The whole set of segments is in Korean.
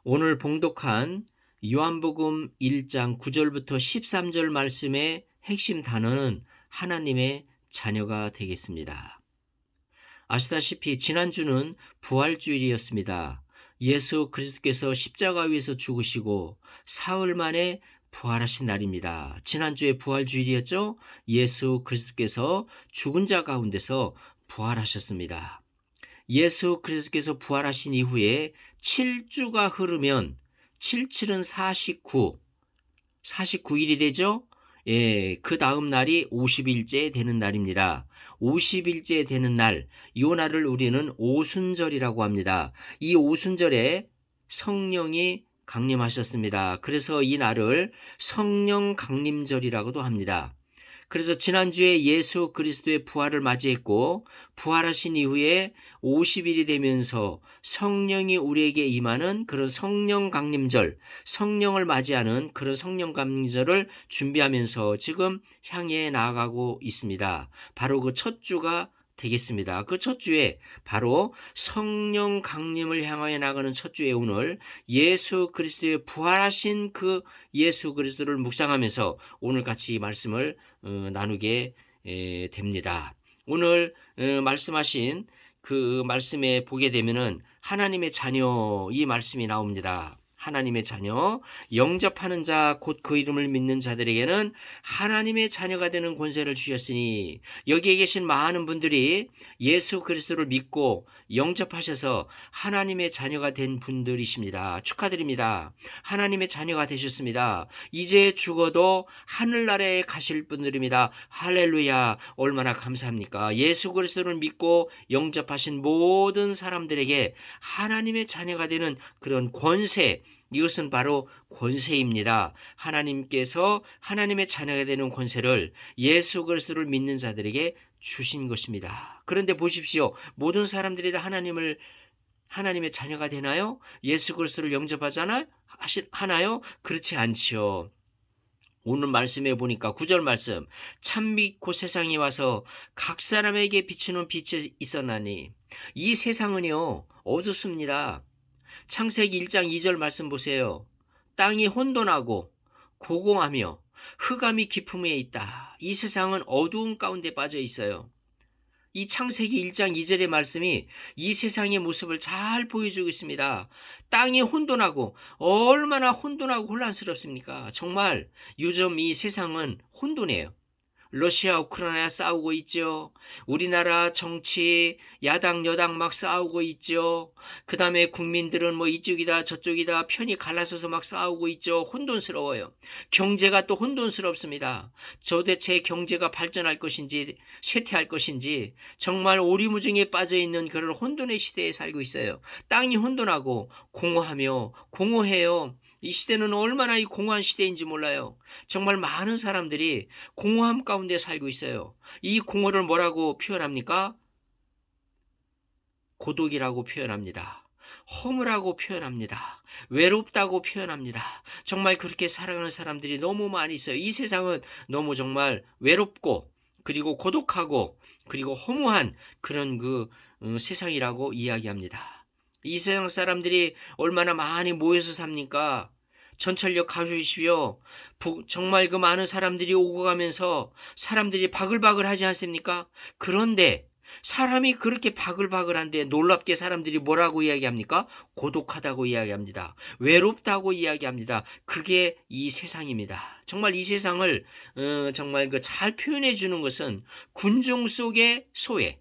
오늘 봉독한 요한복음 1장 9절부터 13절 말씀의 핵심 단어는 하나님의 자녀가 되겠습니다. 아시다시피 지난주는 부활주일이었습니다. 예수 그리스도께서 십자가 위에서 죽으시고 사흘 만에 부활하신 날입니다. 지난주에 부활주일이었죠? 예수 그리스도께서 죽은 자 가운데서 부활하셨습니다. 예수 그리스도께서 부활하신 이후에 7주가 흐르면 77은 49일이 되죠? 예, 그 다음 날이 50일째 되는 날입니다. 50일째 되는 날, 이 날을 우리는 오순절이라고 합니다. 이 오순절에 성령이 강림하셨습니다. 그래서 이 날을 성령 강림절이라고도 합니다. 그래서 지난주에 예수 그리스도의 부활을 맞이했고 부활하신 이후에 50일이 되면서 성령이 우리에게 임하는 그런 성령 강림절, 성령을 맞이하는 그런 성령 강림절을 준비하면서 지금 향해 나아가고 있습니다. 바로 그 첫 주가 되겠습니다. 그 첫 주에 바로 성령 강림을 향하여 나가는 첫 주에 오늘 예수 그리스도의 부활하신 그 예수 그리스도를 묵상하면서 오늘 같이 말씀을 나누게 됩니다. 오늘 말씀하신 그 말씀에 보게 되면은 하나님의 자녀 이 말씀이 나옵니다. 하나님의 자녀, 영접하는 자, 곧 그 이름을 믿는 자들에게는 하나님의 자녀가 되는 권세를 주셨으니, 여기에 계신 많은 분들이 예수 그리스도를 믿고 영접하셔서 하나님의 자녀가 된 분들이십니다. 축하드립니다. 하나님의 자녀가 되셨습니다. 이제 죽어도 하늘나라에 가실 분들입니다. 할렐루야. 얼마나 감사합니까? 예수 그리스도를 믿고 영접하신 모든 사람들에게 하나님의 자녀가 되는 그런 권세, 이것은 바로 권세입니다. 하나님께서 하나님의 자녀가 되는 권세를 예수 그리스도를 믿는 자들에게 주신 것입니다. 그런데 보십시오. 모든 사람들이 다 하나님의 자녀가 되나요? 예수 그리스도를 하나요? 그렇지 않지요. 오늘 말씀해 보니까 9절 말씀, 참 믿고 세상에 와서 각 사람에게 비추는 빛이 있었나니, 이 세상은요 어둡습니다. 창세기 1장 2절 말씀 보세요. 땅이 혼돈하고 고공하며 흑암이 깊음에 있다. 이 세상은 어두운 가운데 빠져 있어요. 이 창세기 1장 2절의 말씀이 이 세상의 모습을 잘 보여주고 있습니다. 땅이 혼돈하고, 얼마나 혼돈하고 혼란스럽습니까? 정말 요즘 이 세상은 혼돈해요. 러시아 우크라이나 싸우고 있죠. 우리나라 정치 야당 여당 막 싸우고 있죠. 그 다음에 국민들은 뭐 이쪽이다 저쪽이다 편이 갈라서서 막 싸우고 있죠. 혼돈스러워요. 경제가 또 혼돈스럽습니다. 도대체 경제가 발전할 것인지 쇠퇴할 것인지 정말 오리무중에 빠져있는 그런 혼돈의 시대에 살고 있어요. 땅이 혼돈하고 공허하며 공허해요. 이 시대는 얼마나 이 공허한 시대인지 몰라요. 정말 많은 사람들이 공허함 가운데 살고 있어요. 이 공허를 뭐라고 표현합니까? 고독이라고 표현합니다. 허무라고 표현합니다. 외롭다고 표현합니다. 정말 그렇게 살아가는 사람들이 너무 많이 있어요. 이 세상은 너무 정말 외롭고 그리고 고독하고 그리고 허무한 그런 세상이라고 이야기합니다. 이 세상 사람들이 얼마나 많이 모여서 삽니까? 전철역 가주십시오. 정말 그 많은 사람들이 오고 가면서 사람들이 바글바글 하지 않습니까? 그런데 사람이 그렇게 바글바글한데 놀랍게 사람들이 뭐라고 이야기합니까? 고독하다고 이야기합니다. 외롭다고 이야기합니다. 그게 이 세상입니다. 정말 이 세상을 정말 잘 표현해 주는 것은 군중 속의 소외,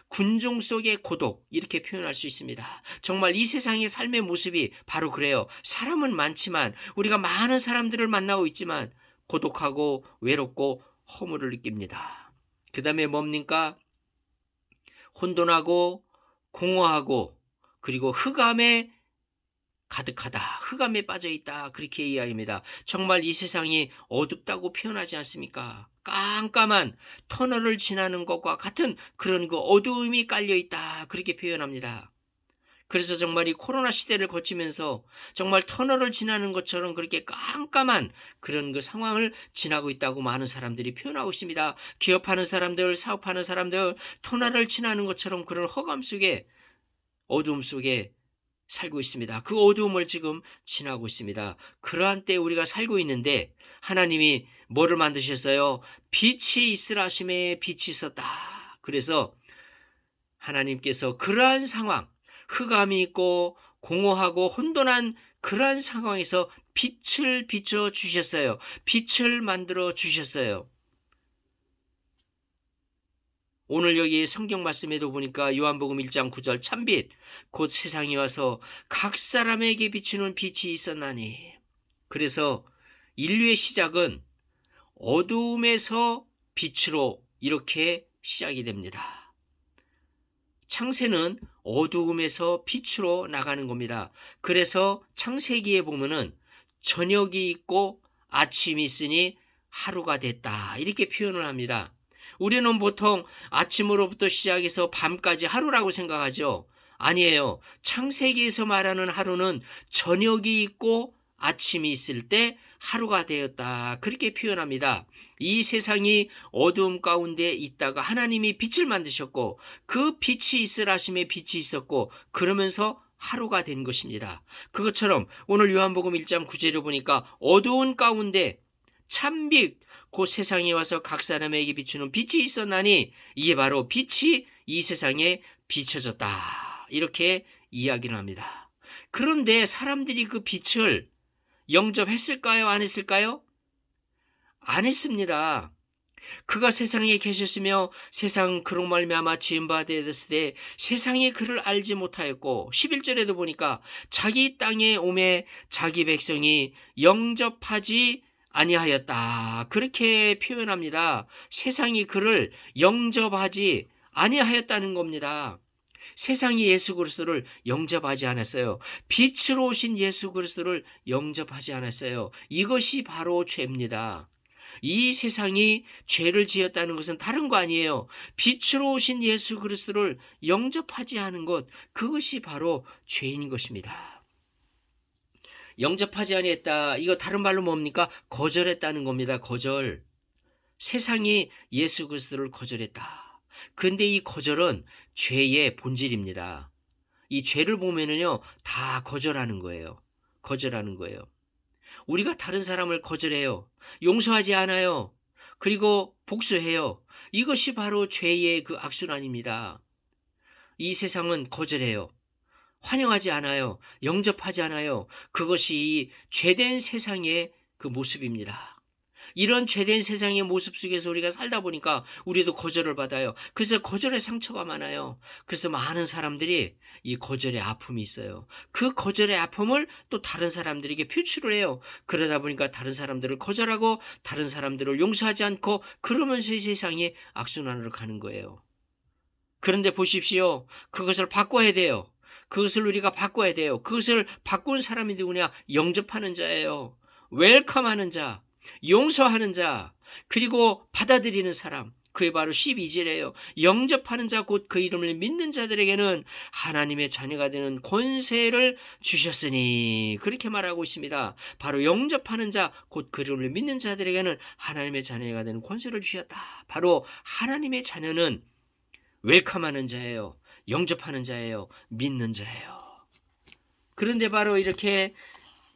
군중 속의 고독, 이렇게 표현할 수 있습니다. 정말 이 세상의 삶의 모습이 바로 그래요. 사람은 많지만 우리가 많은 사람들을 만나고 있지만 고독하고 외롭고 허무를 느낍니다. 그 다음에 뭡니까? 혼돈하고 공허하고 그리고 흑암에 가득하다. 흑암에 빠져있다. 그렇게 이야기합니다. 정말 이 세상이 어둡다고 표현하지 않습니까? 깜깜한 터널을 지나는 것과 같은 그런 어두움이 깔려있다. 그렇게 표현합니다. 그래서 정말 이 코로나 시대를 거치면서 정말 터널을 지나는 것처럼 그렇게 깜깜한 그런 상황을 지나고 있다고 많은 사람들이 표현하고 있습니다. 기업하는 사람들, 사업하는 사람들, 터널을 지나는 것처럼 그런 허감 속에, 어두움 속에 살고 있습니다. 그 어두움을 지금 지나고 있습니다. 그러한 때 우리가 살고 있는데 하나님이 뭐를 만드셨어요? 빛이 있으라 하심에 빛이 있었다. 그래서 하나님께서 그러한 상황, 흑암이 있고 공허하고 혼돈한 그러한 상황에서 빛을 비춰 주셨어요. 빛을 만들어 주셨어요. 오늘 여기 성경 말씀에도 보니까 요한복음 1장 9절 참빛 곧 세상에 와서 각 사람에게 비추는 빛이 있었나니. 그래서 인류의 시작은 어두움에서 빛으로 이렇게 시작이 됩니다. 창세는 어두움에서 빛으로 나가는 겁니다. 그래서 창세기에 보면은 저녁이 있고 아침이 있으니 하루가 됐다. 이렇게 표현을 합니다. 우리는 보통 아침으로부터 시작해서 밤까지 하루라고 생각하죠. 아니에요. 창세기에서 말하는 하루는 저녁이 있고 아침이 있을 때 하루가 되었다. 그렇게 표현합니다. 이 세상이 어두움 가운데 있다가 하나님이 빛을 만드셨고 그 빛이 있으라 하심에 빛이 있었고 그러면서 하루가 된 것입니다. 그것처럼 오늘 요한복음 1장 9절을 보니까 어두운 가운데 참빛 곧 세상에 와서 각 사람에게 비추는 빛이 있었나니 이게 바로 빛이 이 세상에 비춰졌다. 이렇게 이야기를 합니다. 그런데 사람들이 그 빛을 영접했을까요? 안 했을까요? 안 했습니다. 그가 세상에 계셨으며 세상 그로 말미암아 지은 바 되었을 때 세상이 그를 알지 못하였고 11절에도 보니까 자기 땅에 오매 자기 백성이 영접하지 아니하였다. 그렇게 표현합니다. 세상이 그를 영접하지 아니하였다는 겁니다. 세상이 예수 그리스도를 영접하지 않았어요. 빛으로 오신 예수 그리스도를 영접하지 않았어요. 이것이 바로 죄입니다. 이 세상이 죄를 지었다는 것은 다른 거 아니에요. 빛으로 오신 예수 그리스도를 영접하지 않은 것, 그것이 바로 죄인 것입니다. 영접하지 아니했다. 이거 다른 말로 뭡니까? 거절했다는 겁니다. 거절. 세상이 예수 그리스도를 거절했다. 근데 이 거절은 죄의 본질입니다. 이 죄를 보면은요, 다 거절하는 거예요. 거절하는 거예요. 우리가 다른 사람을 거절해요. 용서하지 않아요. 그리고 복수해요. 이것이 바로 죄의 그 악순환입니다. 이 세상은 거절해요. 환영하지 않아요. 영접하지 않아요. 그것이 이 죄된 세상의 그 모습입니다. 이런 죄된 세상의 모습 속에서 우리가 살다 보니까 우리도 거절을 받아요. 그래서 거절의 상처가 많아요. 그래서 많은 사람들이 이 거절의 아픔이 있어요. 그 거절의 아픔을 또 다른 사람들에게 표출을 해요. 그러다 보니까 다른 사람들을 거절하고 다른 사람들을 용서하지 않고 그러면서 이 세상이 악순환으로 가는 거예요. 그런데 보십시오. 그것을 바꿔야 돼요. 그것을 우리가 바꿔야 돼요. 그것을 바꾼 사람이 누구냐? 영접하는 자예요. 웰컴하는 자, 용서하는 자, 그리고 받아들이는 사람. 그게 바로 12절이에요. 영접하는 자 곧 그 이름을 믿는 자들에게는 하나님의 자녀가 되는 권세를 주셨으니 그렇게 말하고 있습니다. 바로 영접하는 자 곧 그 이름을 믿는 자들에게는 하나님의 자녀가 되는 권세를 주셨다. 바로 하나님의 자녀는 웰컴하는 자예요. 영접하는 자예요. 믿는 자예요. 그런데 바로 이렇게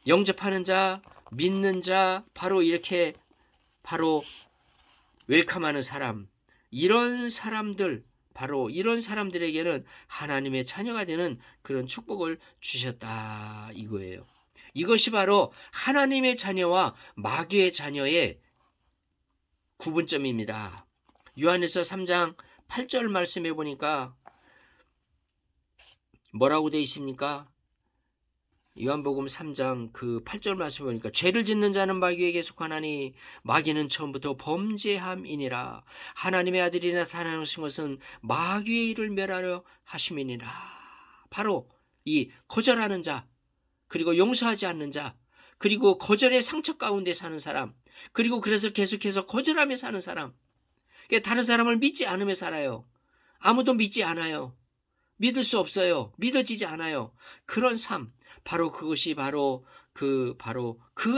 영접하는 자, 믿는 자, 바로 이렇게 바로 웰컴하는 사람, 이런 사람들, 바로 이런 사람들에게는 하나님의 자녀가 되는 그런 축복을 주셨다 이거예요. 이것이 바로 하나님의 자녀와 마귀의 자녀의 구분점입니다. 요한일서 3장 8절 말씀해 보니까 뭐라고 되어 있습니까? 요한복음 3장 그 8절 말씀 보니까 죄를 짓는 자는 마귀에게 속하나니 마귀는 처음부터 범죄함이니라. 하나님의 아들이 나타나신 것은 마귀의 일을 멸하려 하심이니라. 바로 이 거절하는 자, 그리고 용서하지 않는 자, 그리고 거절의 상처 가운데 사는 사람, 그리고 그래서 계속해서 거절하며 사는 사람, 다른 사람을 믿지 않으며 살아요. 아무도 믿지 않아요. 믿을 수 없어요. 믿어지지 않아요. 그런 삶, 바로 그것이 바로 그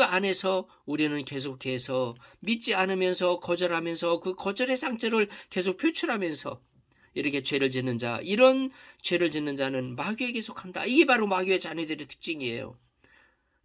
안에서 우리는 계속해서 믿지 않으면서 거절하면서 그 거절의 상처를 계속 표출하면서 이렇게 죄를 짓는 자, 이런 죄를 짓는 자는 마귀에게 속한다. 이게 바로 마귀의 자녀들의 특징이에요.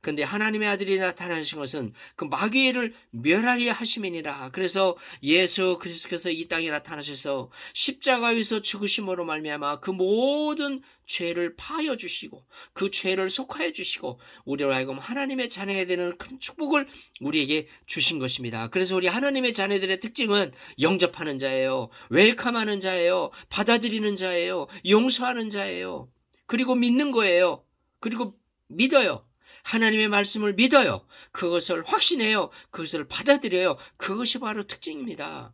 근데 하나님의 아들이 나타나신 것은 그 마귀를 멸하려 하심이니라. 그래서 예수 그리스도께서 이 땅에 나타나셔서 십자가에서 죽으심으로 말미암아 그 모든 죄를 파하여 주시고 그 죄를 속하여 주시고 우리로 하여금 하나님의 자녀가 되는 큰 축복을 우리에게 주신 것입니다. 그래서 우리 하나님의 자녀들의 특징은 영접하는 자예요. 웰컴하는 자예요. 받아들이는 자예요. 용서하는 자예요. 그리고 믿는 거예요. 그리고 믿어요. 하나님의 말씀을 믿어요. 그것을 확신해요. 그것을 받아들여요. 그것이 바로 특징입니다.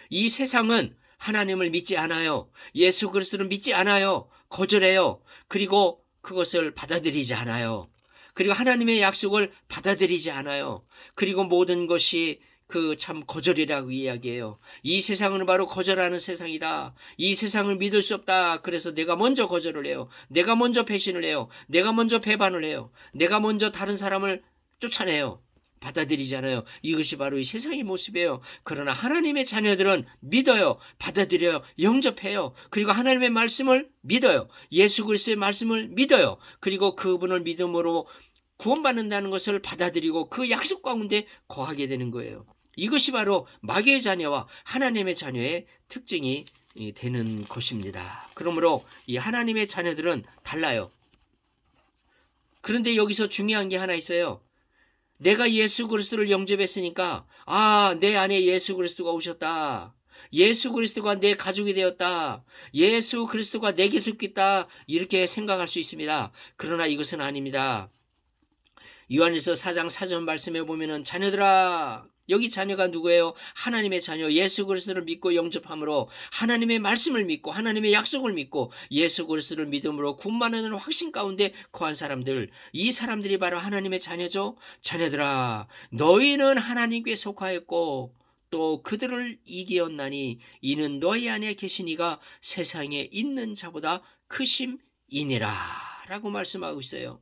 이 세상은 하나님을 믿지 않아요. 예수 그리스도를 믿지 않아요. 거절해요. 그리고 그것을 받아들이지 않아요. 그리고 하나님의 약속을 받아들이지 않아요. 그리고 모든 것이 그 참 거절이라고 이야기해요. 이 세상은 바로 거절하는 세상이다. 이 세상을 믿을 수 없다. 그래서 내가 먼저 거절을 해요. 내가 먼저 배신을 해요. 내가 먼저 배반을 해요. 내가 먼저 다른 사람을 쫓아내요. 받아들이지 않아요. 이것이 바로 이 세상의 모습이에요. 그러나 하나님의 자녀들은 믿어요. 받아들여요. 영접해요. 그리고 하나님의 말씀을 믿어요. 예수 그리스도의 말씀을 믿어요. 그리고 그분을 믿음으로 구원받는다는 것을 받아들이고 그 약속 가운데 거하게 되는 거예요. 이것이 바로 마귀의 자녀와 하나님의 자녀의 특징이 되는 것입니다. 그러므로 이 하나님의 자녀들은 달라요. 그런데 여기서 중요한 게 하나 있어요. 내가 예수 그리스도를 영접했으니까 내 안에 예수 그리스도가 오셨다. 예수 그리스도가 내 가족이 되었다. 예수 그리스도가 내게 속했다. 이렇게 생각할 수 있습니다. 그러나 이것은 아닙니다. 요한일서 4장 4절 말씀에 보면은 자녀들아, 여기 자녀가 누구예요? 하나님의 자녀 예수 그리스도를 믿고 영접함으로 하나님의 말씀을 믿고 하나님의 약속을 믿고 예수 그리스도를 믿음으로 구원받는 확신 가운데 거한 사람들, 이 사람들이 바로 하나님의 자녀죠. 자녀들아, 너희는 하나님께 속하였고 또 그들을 이기었나니 이는 너희 안에 계신 이가 세상에 있는 자보다 크심이니라 라고 말씀하고 있어요.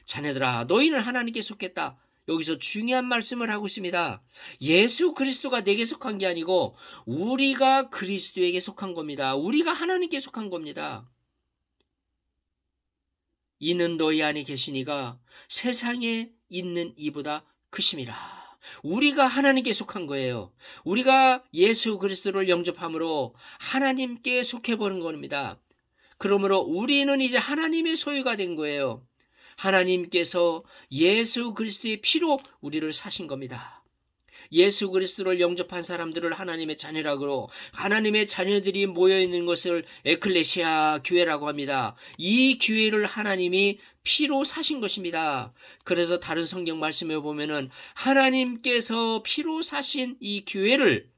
자녀들아, 너희는 하나님께 속했다. 여기서 중요한 말씀을 하고 있습니다. 예수 그리스도가 내게 속한 게 아니고 우리가 그리스도에게 속한 겁니다. 우리가 하나님께 속한 겁니다. 이는 너희 안에 계시니가 세상에 있는 이보다 크심이라. 우리가 하나님께 속한 거예요. 우리가 예수 그리스도를 영접함으로 하나님께 속해버린 겁니다. 그러므로 우리는 이제 하나님의 소유가 된 거예요. 하나님께서 예수 그리스도의 피로 우리를 사신 겁니다. 예수 그리스도를 영접한 사람들을 하나님의 자녀라고, 하나님의 자녀들이 모여있는 것을 에클레시아 교회라고 합니다. 이 교회를 하나님이 피로 사신 것입니다. 그래서 다른 성경 말씀에 보면은 하나님께서 피로 사신 이 교회를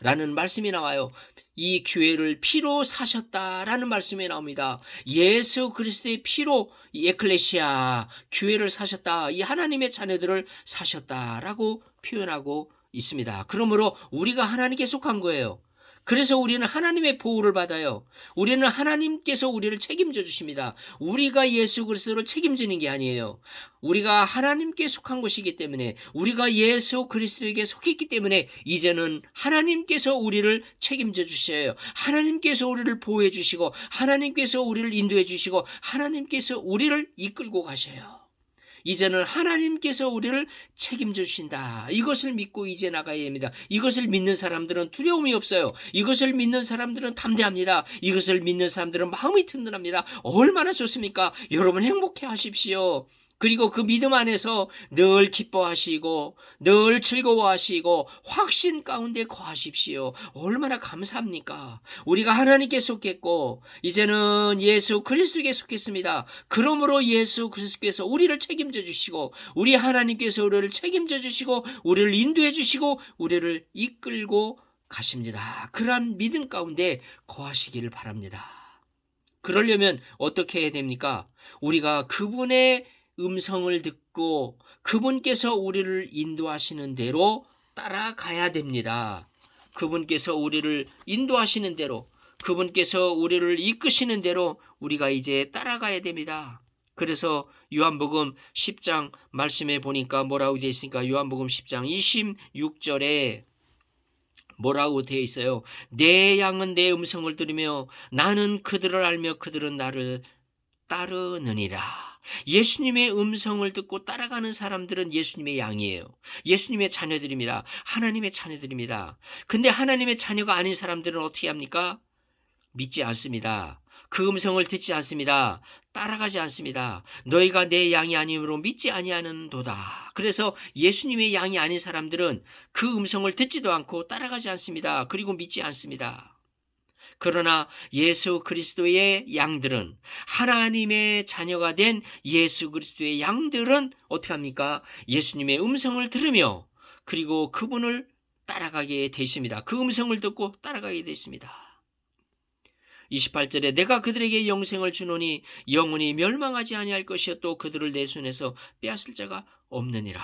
라는 말씀이 나와요. 이 교회를 피로 사셨다라는 말씀이 나옵니다. 예수 그리스도의 피로 이 에클레시아 교회를 사셨다. 이 하나님의 자녀들을 사셨다라고 표현하고 있습니다. 그러므로 우리가 하나님께 속한 거예요. 그래서 우리는 하나님의 보호를 받아요. 우리는 하나님께서 우리를 책임져 주십니다. 우리가 예수 그리스도를 책임지는 게 아니에요. 우리가 하나님께 속한 것이기 때문에, 우리가 예수 그리스도에게 속했기 때문에 이제는 하나님께서 우리를 책임져 주셔요. 하나님께서 우리를 보호해 주시고 하나님께서 우리를 인도해 주시고 하나님께서 우리를 이끌고 가셔요. 이제는 하나님께서 우리를 책임져 주신다. 이것을 믿고 이제 나가야 합니다. 이것을 믿는 사람들은 두려움이 없어요. 이것을 믿는 사람들은 담대합니다. 이것을 믿는 사람들은 마음이 든든합니다. 얼마나 좋습니까? 여러분 행복해 하십시오. 그리고 그 믿음 안에서 늘 기뻐하시고 늘 즐거워하시고 확신 가운데 거하십시오. 얼마나 감사합니까? 우리가 하나님께 속했고 이제는 예수 그리스도에게 속했습니다. 그러므로 예수 그리스도께서 우리를 책임져 주시고 우리 하나님께서 우리를 책임져 주시고 우리를 인도해 주시고 우리를 이끌고 가십니다. 그러한 믿음 가운데 거하시기를 바랍니다. 그러려면 어떻게 해야 됩니까? 우리가 그분의 음성을 듣고 그분께서 우리를 인도하시는 대로 따라가야 됩니다. 그분께서 우리를 인도하시는 대로, 그분께서 우리를 이끄시는 대로 우리가 이제 따라가야 됩니다. 그래서 요한복음 10장 말씀에 보니까 뭐라고 되어 있습니까? 요한복음 10장 26절에 뭐라고 되어 있어요? 내 양은 내 음성을 들으며 나는 그들을 알며 그들은 나를 따르느니라. 예수님의 음성을 듣고 따라가는 사람들은 예수님의 양이에요. 예수님의 자녀들입니다. 하나님의 자녀들입니다. 근데 하나님의 자녀가 아닌 사람들은 어떻게 합니까? 믿지 않습니다. 그 음성을 듣지 않습니다. 따라가지 않습니다. 너희가 내 양이 아니므로 믿지 아니하는도다. 그래서 예수님의 양이 아닌 사람들은 그 음성을 듣지도 않고 따라가지 않습니다. 그리고 믿지 않습니다. 그러나 예수 그리스도의 양들은, 하나님의 자녀가 된 예수 그리스도의 양들은 어떻게 합니까? 예수님의 음성을 들으며 그리고 그분을 따라가게 돼 있습니다. 그 음성을 듣고 따라가게 돼 있습니다. 28절에 내가 그들에게 영생을 주노니 영원히 멸망하지 아니할 것이요 또 그들을 내 손에서 빼앗을 자가 없느니라.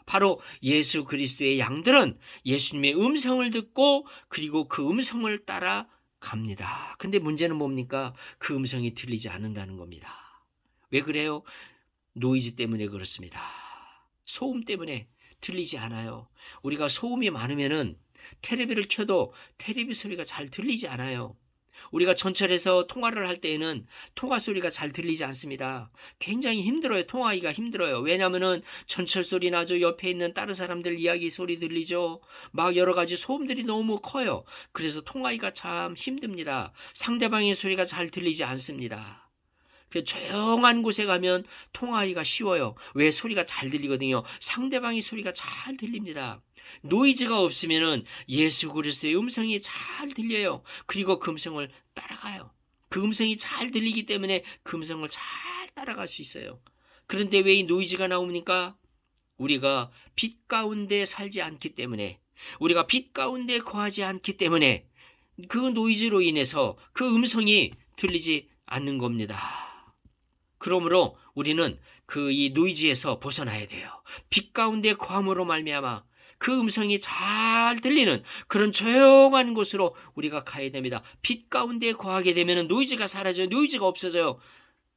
바로 예수 그리스도의 양들은 예수님의 음성을 듣고 그리고 그 음성을 따라 갑니다. 근데 문제는 뭡니까? 그 음성이 들리지 않는다는 겁니다. 왜 그래요? 노이즈 때문에 그렇습니다. 소음 때문에 들리지 않아요. 우리가 소음이 많으면은 테레비를 켜도 테레비 소리가 잘 들리지 않아요. 우리가 전철에서 통화를 할 때에는 통화 소리가 잘 들리지 않습니다. 굉장히 힘들어요. 통화하기가 힘들어요. 왜냐하면은 전철 소리 나죠. 옆에 있는 다른 사람들 이야기 소리 들리죠. 막 여러 가지 소음들이 너무 커요. 그래서 통화하기가 참 힘듭니다. 상대방의 소리가 잘 들리지 않습니다. 그 조용한 곳에 가면 통화하기가 쉬워요. 왜? 소리가 잘 들리거든요. 상대방의 소리가 잘 들립니다. 노이즈가 없으면은 예수 그리스도의 음성이 잘 들려요. 그리고 그 음성을 따라가요. 그 음성이 잘 들리기 때문에 그 음성을 잘 따라갈 수 있어요. 그런데 왜 이 노이즈가 나옵니까? 우리가 빛 가운데 살지 않기 때문에, 우리가 빛 가운데 거하지 않기 때문에 그 노이즈로 인해서 그 음성이 들리지 않는 겁니다. 그러므로 우리는 그 이 노이즈에서 벗어나야 돼요. 빛 가운데 거함으로 말미암아 그 음성이 잘 들리는 그런 조용한 곳으로 우리가 가야 됩니다. 빛 가운데 거하게 되면 노이즈가 사라져요. 노이즈가 없어져요.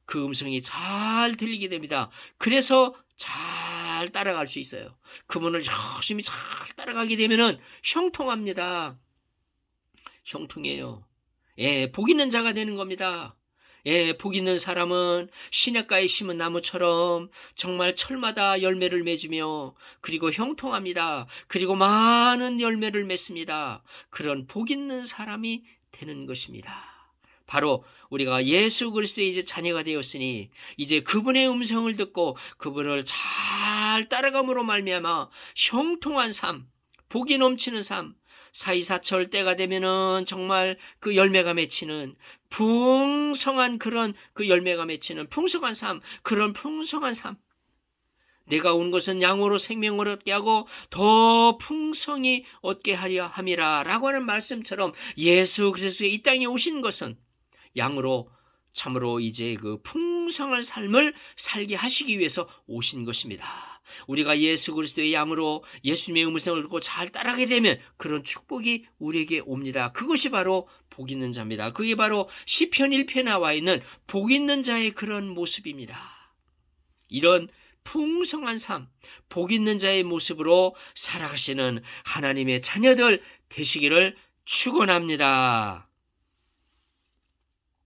그 음성이 잘 들리게 됩니다. 그래서 잘 따라갈 수 있어요. 그분을 열심히 잘 따라가게 되면 형통합니다. 형통해요. 예, 복 있는 자가 되는 겁니다. 예, 복 있는 사람은 시냇가에 심은 나무처럼 정말 철마다 열매를 맺으며 그리고 형통합니다. 그리고 많은 열매를 맺습니다. 그런 복 있는 사람이 되는 것입니다. 바로 우리가 예수 그리스도의 이제 자녀가 되었으니 이제 그분의 음성을 듣고 그분을 잘 따라감으로 말미암아 형통한 삶, 복이 넘치는 삶, 사이사철 때가 되면은 정말 그 열매가 맺히는 풍성한 그런 그 열매가 맺히는 풍성한 삶, 그런 풍성한 삶. 내가 온 것은 양으로 생명을 얻게 하고 더 풍성히 얻게 하려 함이라 라고 하는 말씀처럼 예수 그리스도의 이 땅에 오신 것은 양으로 참으로 이제 그 풍성한 삶을 살게 하시기 위해서 오신 것입니다. 우리가 예수 그리스도의 양으로 예수님의 음성을 듣고 잘 따라가게 되면 그런 축복이 우리에게 옵니다. 그것이 바로 복 있는 자입니다. 그게 바로 시편 1편에 나와 있는 복 있는 자의 그런 모습입니다. 이런 풍성한 삶, 복 있는 자의 모습으로 살아가시는 하나님의 자녀들 되시기를 축원합니다.